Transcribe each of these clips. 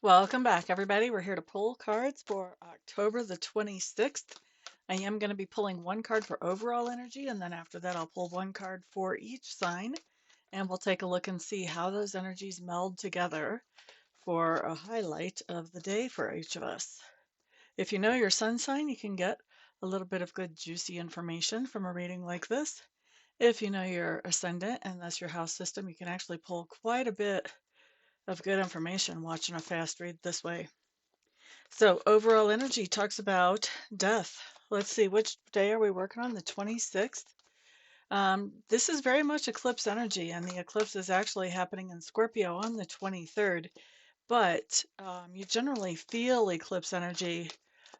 Welcome back, everybody. We're here to pull cards for October the 26th. I am going to be pulling one card for overall energy, and then after that, I'll pull one card for each sign, and we'll take a look and see how those energies meld together for a highlight of the day for each of us. If you know your sun sign, you can get a little bit of good, juicy information from a reading like this. If you know your ascendant, and that's your house system, you can actually pull quite a bit of good information watching a fast read this way. So overall energy talks about death. Let's see, which day are we working on? The 26th. This is very much eclipse energy, and the eclipse is actually happening in Scorpio on the 23rd. But you generally feel eclipse energy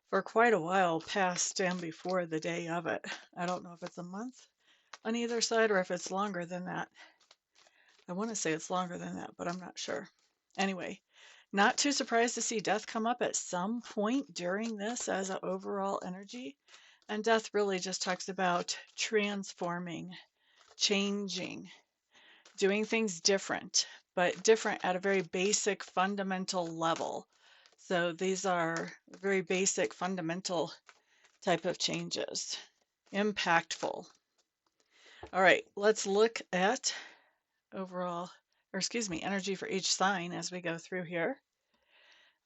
for quite a while past and before the day of it. I don't know if it's a month on either side or if it's longer than that. I want to say it's longer than that, but I'm not sure. Anyway, not too surprised to see death come up at some point during this as an overall energy. And death really just talks about transforming, changing, doing things different, but different at a very basic, fundamental level. So these are very basic, fundamental type of changes. Impactful. All right, let's look at overall, or excuse me, energy for each sign as we go through here.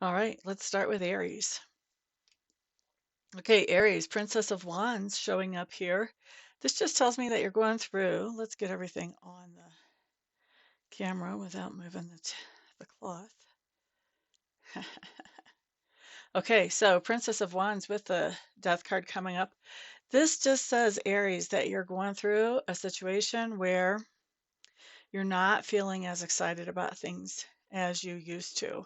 All right, let's start with Aries. Okay, Aries, Princess of Wands showing up here. This just tells me that you're going through. Let's get everything on the camera without moving the cloth. Okay, so Princess of Wands with the Death card coming up. This just says, Aries, that you're going through a situation where you're not feeling as excited about things as you used to.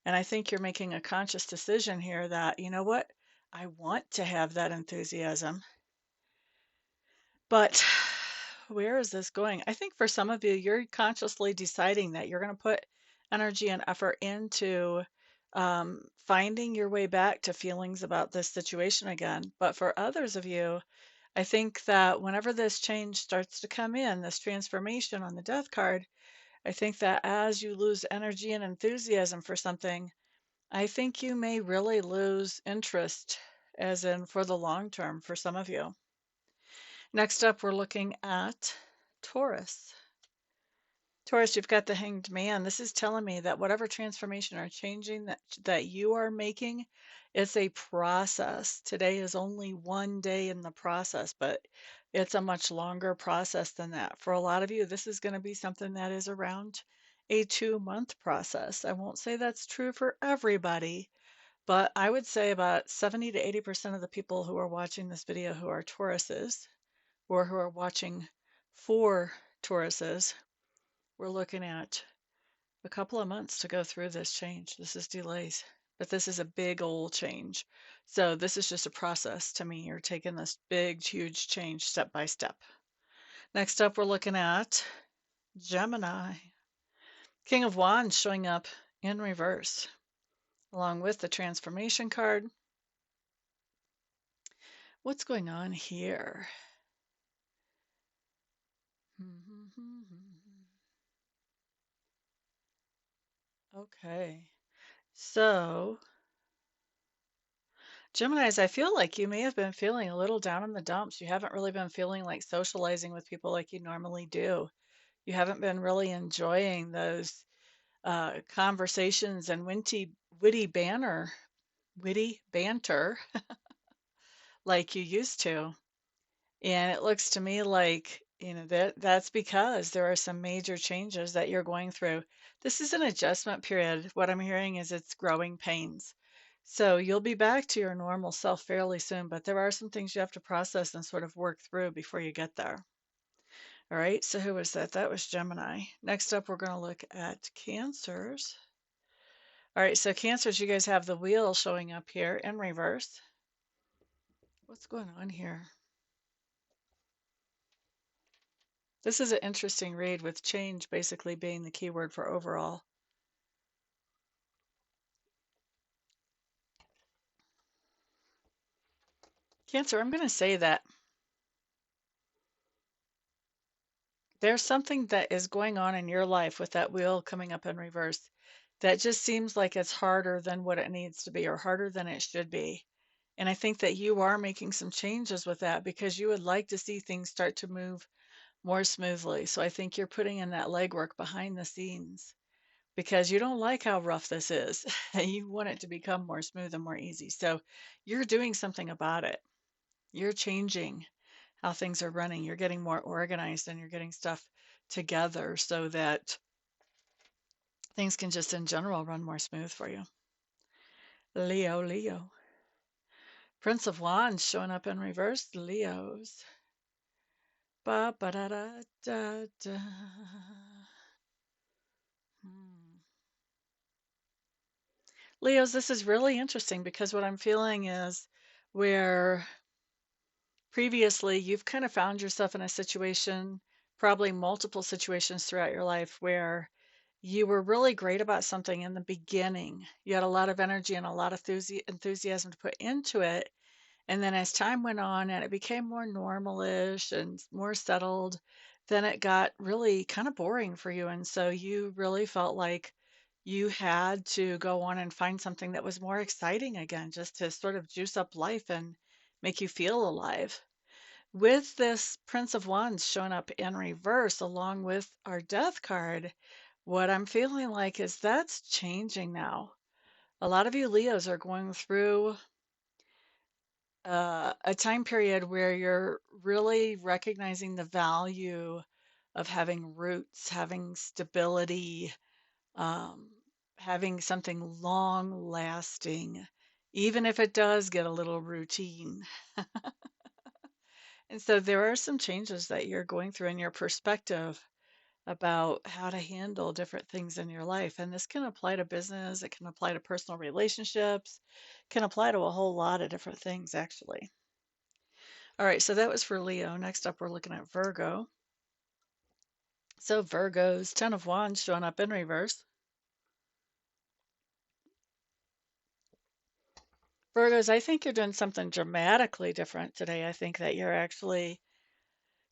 And I think you're making a conscious decision here that, you know what, I want to have that enthusiasm, but where is this going? I think for some of you, you're consciously deciding that you're going to put energy and effort into finding your way back to feelings about this situation again. But for others of you, I think that whenever this change starts to come in, this transformation on the Death card, I think that as you lose energy and enthusiasm for something, I think you may really lose interest, as in for the long term, for some of you. Next up, we're looking at Taurus. Taurus, you've got the Hanged Man. This is telling me that whatever transformation or changing that you are making, it's a process. Today is only one day in the process, but it's a much longer process than that. For a lot of you, this is going to be something that is around a 2-month process. I won't say that's true for everybody, but I would say about 70 to 80% of the people who are watching this video who are Tauruses or who are watching for Tauruses, we're looking at a couple of months to go through this change. This is delays, but this is a big old change. So this is just a process to me. You're taking this big, huge change step by step. Next up, we're looking at Gemini. King of Wands showing up in reverse, along with the transformation card. What's going on here? Okay, so Geminis, I feel like you may have been feeling a little down in the dumps. You haven't really been feeling like socializing with people like you normally do. You haven't been really enjoying those conversations and witty banter like you used to. And it looks to me like, that's because there are some major changes that you're going through. This is an adjustment period. What I'm hearing is it's growing pains. So you'll be back to your normal self fairly soon, but there are some things you have to process and sort of work through before you get there. All right, so who was that? That was Gemini. Next up, we're going to look at Cancers. All right, so Cancers, you guys have the wheel showing up here in reverse. What's going on here? This is an interesting read with change basically being the keyword for overall. Cancer, I'm going to say that there's something that is going on in your life with that wheel coming up in reverse that just seems like it's harder than what it needs to be or harder than it should be. And I think that you are making some changes with that because you would like to see things start to move more smoothly. So I think you're putting in that legwork behind the scenes because you don't like how rough this is. You want it to become more smooth and more easy. So you're doing something about it. You're changing how things are running. You're getting more organized and you're getting stuff together so that things can just in general run more smooth for you. Leo, Leo. Prince of Wands showing up in reverse, Leos. Ba ba da da da da. Hmm. Leos, this is really interesting because what I'm feeling is where previously you've kind of found yourself in a situation, probably multiple situations throughout your life, where you were really great about something in the beginning. You had a lot of energy and a lot of enthusiasm to put into it. And then as time went on and it became more normal-ish and more settled, then it got really kind of boring for you. And so you really felt like you had to go on and find something that was more exciting again, just to sort of juice up life and make you feel alive. With this Prince of Wands showing up in reverse along with our Death card, what I'm feeling like is that's changing now. A lot of you Leos are going through a time period where you're really recognizing the value of having roots, having stability, um, having something long lasting, even if it does get a little routine. And so there are some changes that you're going through in your perspective about how to handle different things in your life. And this can apply to business, it can apply to personal relationships, can apply to a whole lot of different things, actually. All right, so that was for Leo. Next up, we're looking at Virgo. So Virgo's Ten of Wands showing up in reverse. Virgos, I think you're doing something dramatically different today. I think that you're actually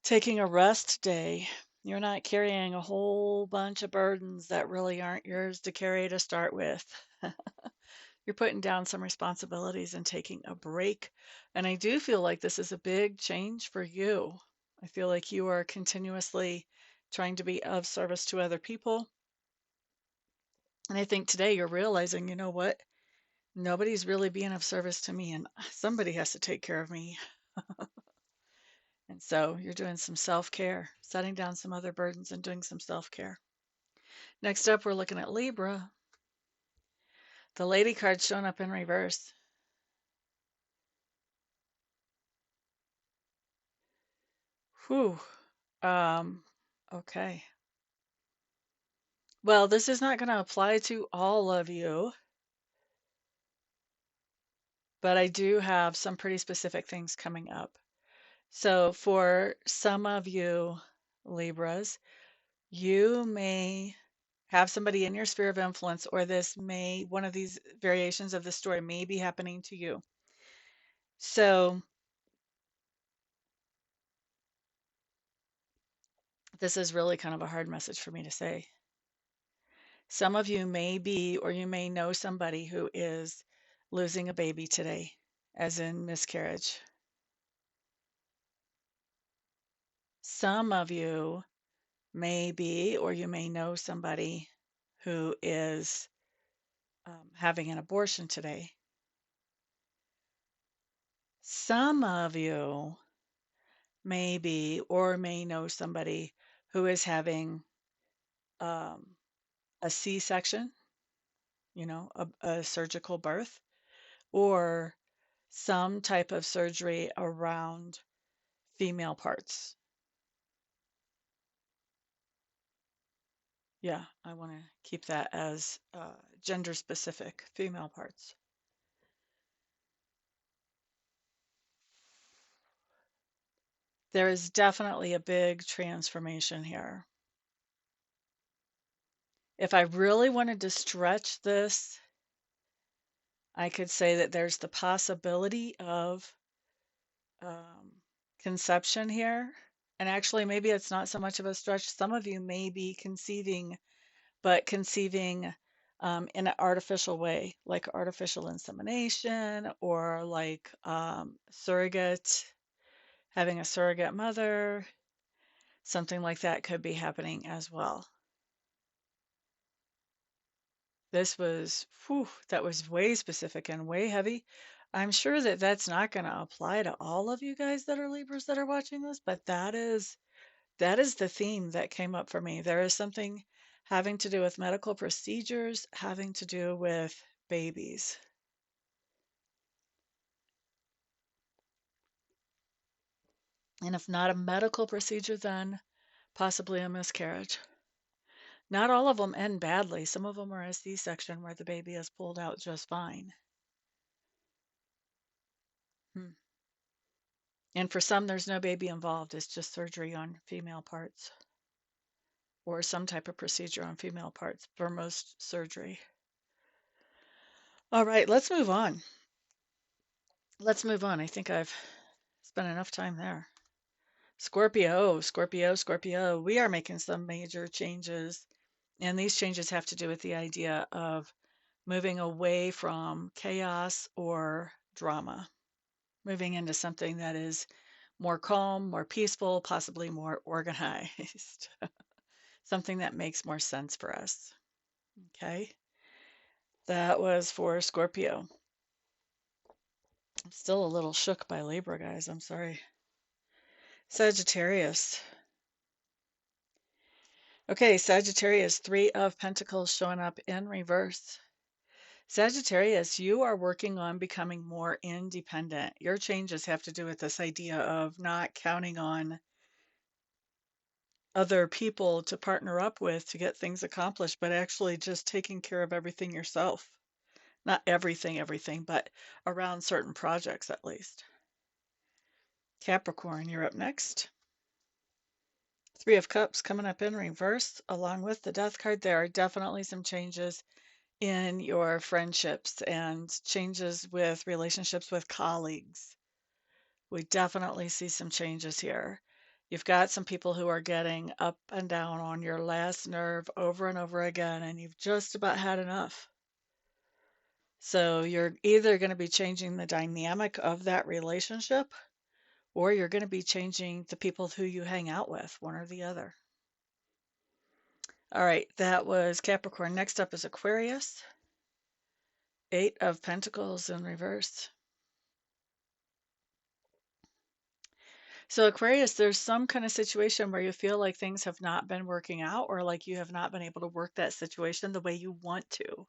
taking a rest day. You're not carrying a whole bunch of burdens that really aren't yours to carry to start with. You're putting down some responsibilities and taking a break. And I do feel like this is a big change for you. I feel like you are continuously trying to be of service to other people. And I think today you're realizing, you know what? Nobody's really being of service to me, and somebody has to take care of me. And so you're doing some self care, setting down some other burdens and doing some self care. Next up, we're looking at Libra. The lady card showing up in reverse. Whew. Um, okay. Well, this is not going to apply to all of you, but I do have some pretty specific things coming up. So for some of you Libras, you may have somebody in your sphere of influence, or one of these variations of the story may be happening to you. So this is really kind of a hard message for me to say. Some of you may be, or you may know somebody who is losing a baby today, as in miscarriage. Some of you may be, or you may know somebody who is having an abortion today. Some of you may be, or may know somebody who is having um, a C-section, a surgical birth, or some type of surgery around female parts. Yeah, I want to keep that as gender specific, female parts. There is definitely a big transformation here. If I really wanted to stretch this, I could say that there's the possibility of um, conception here. And actually, maybe it's not so much of a stretch. Some of you may be conceiving, but conceiving in an artificial way, like artificial insemination or like surrogate, having a surrogate mother, something like that could be happening as well. This was, whew, that was way specific and way heavy. I'm sure that that's not going to apply to all of you guys that are Libras that are watching this, but that is the theme that came up for me. There is something having to do with medical procedures, having to do with babies. And if not a medical procedure, then possibly a miscarriage. Not all of them end badly. Some of them are a C-section where the baby is pulled out just fine. Hmm. And for some, there's no baby involved. It's just surgery on female parts or some type of procedure on female parts, for most surgery. All right, let's move on. Let's move on. I think I've spent enough time there. Scorpio, Scorpio, Scorpio. We are making some major changes, and these changes have to do with the idea of moving away from chaos or drama, moving into something that is more calm, more peaceful, possibly more organized, something that makes more sense for us. Okay, that was for Scorpio. I'm still a little shook by Libra, guys. I'm sorry. Sagittarius. Okay, Sagittarius, Three of Pentacles showing up in reverse. Sagittarius, you are working on becoming more independent. Your changes have to do with this idea of not counting on other people to partner up with to get things accomplished, but actually just taking care of everything yourself. Not everything, but around certain projects at least. Capricorn, you're up next. Three of Cups coming up in reverse, along with the Death card. There are definitely some changes in your friendships and changes with relationships with colleagues. We definitely see some changes here. You've got some people who are getting up and down on your last nerve over and over again, and you've just about had enough. So you're either going to be changing the dynamic of that relationship, or you're going to be changing the people who you hang out with, one or the other. All right, that was Capricorn. Next up is Aquarius. Eight of Pentacles in reverse. So Aquarius, there's some kind of situation where you feel like things have not been working out or like you have not been able to work that situation the way you want to.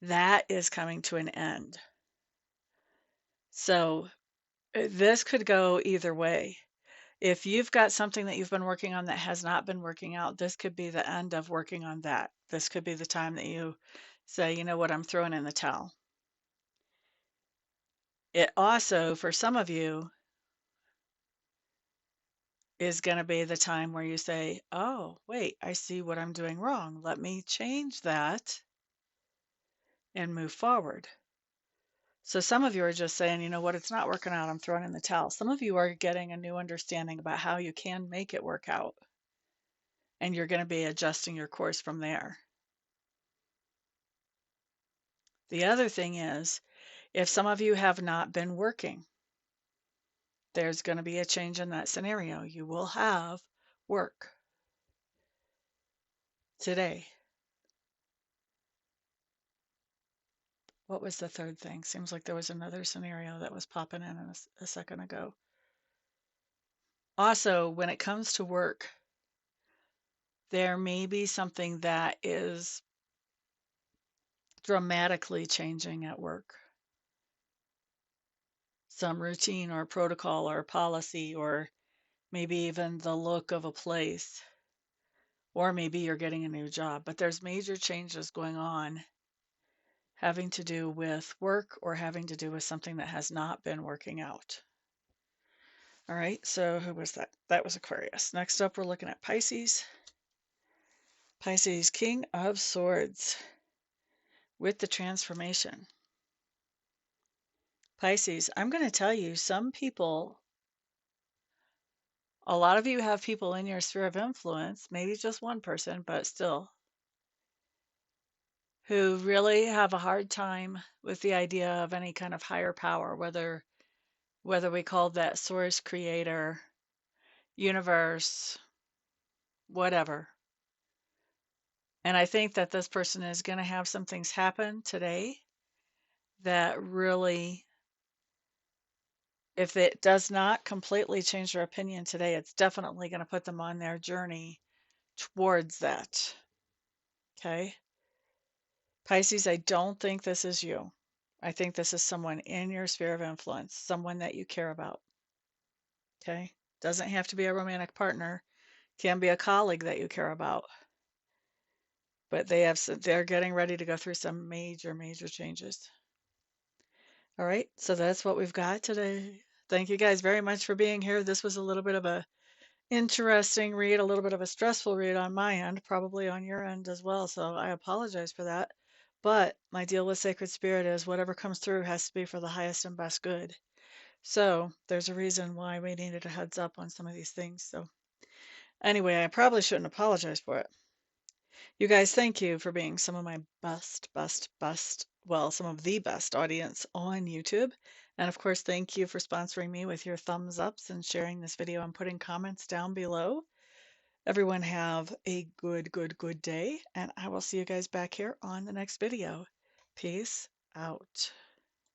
That is coming to an end. So this could go either way. If you've got something that you've been working on that has not been working out, this could be the end of working on that. This could be the time that you say, you know what, I'm throwing in the towel. It also, for some of you, is going to be the time where you say, oh, wait, I see what I'm doing wrong. Let me change that and move forward. So some of you are just saying, you know what, it's not working out. I'm throwing in the towel. Some of you are getting a new understanding about how you can make it work out. And you're going to be adjusting your course from there. The other thing is, if some of you have not been working, there's going to be a change in that scenario. You will have work today. What was the third thing? Seems like there was another scenario that was popping in a second ago. Also, when it comes to work, there may be something that is dramatically changing at work. Some routine or protocol or policy, or maybe even the look of a place. Or maybe you're getting a new job, but there's major changes going on having to do with work or having to do with something that has not been working out. All right, so who was that? That was Aquarius. Next up, we're looking at Pisces. Pisces, King of Swords with the transformation. Pisces, I'm going to tell you, some people, a lot of you have people in your sphere of influence, maybe just one person, but still, who really have a hard time with the idea of any kind of higher power, whether we call that source, creator, universe, whatever. And I think that this person is going to have some things happen today that really, if it does not completely change their opinion today, it's definitely going to put them on their journey towards that. Okay. Pisces, I don't think this is you. I think this is someone in your sphere of influence, someone that you care about. Okay. Doesn't have to be a romantic partner, can be a colleague that you care about. But they're getting ready to go through some major changes. All right, so that's what we've got today. Thank you guys very much for being here. This was a little bit of a interesting read, a little bit of a stressful read on my end, probably on your end as well. So I apologize for that. But my deal with Sacred Spirit is whatever comes through has to be for the highest and best good. So there's a reason why we needed a heads up on some of these things. So anyway, I probably shouldn't apologize for it. You guys, thank you for being some of my best, well, some of the best audience on YouTube. And of course, thank you for sponsoring me with your thumbs ups and sharing this video and putting comments down below. Everyone have a good day, and I will see you guys back here on the next video. Peace out.